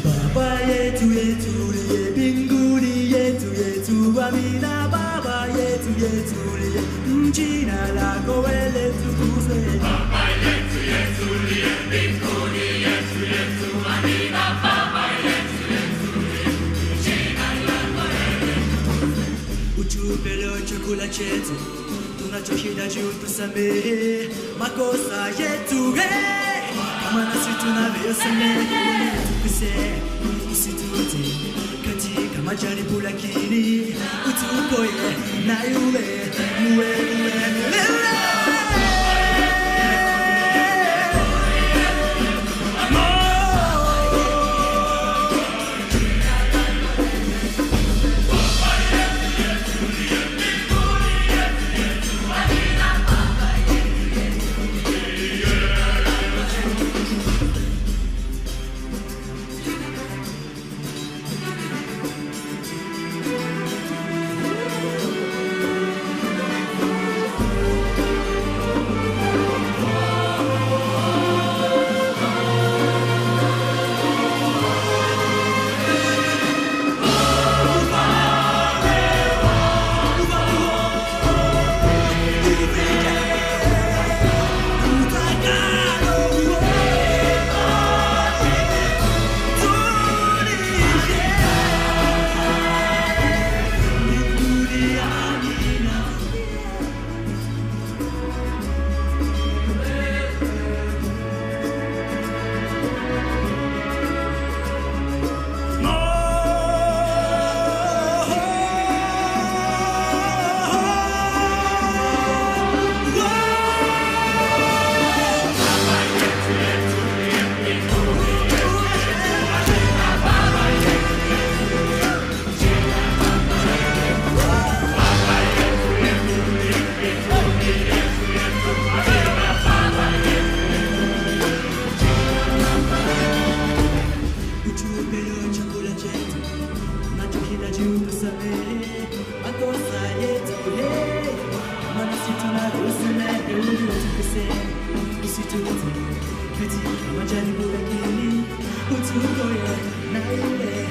Baba yetu yetu liye mbinguni yetu yetu amina. Baba yetu yetu liye jina lako wewe tukuzwe. Baba yetu yetu liye mbinguni yetu yetu amina. Baba yetu yetu liye jina lako wewe tukuzwe. Utupe leo chakula chetu tunachohitaji, utusamehe makosa yetu kama nasi tunavyosamehe, usitute katika majaribu, lakini utuokoe na yule mwovu. Majaribu lakini utuokoe na yule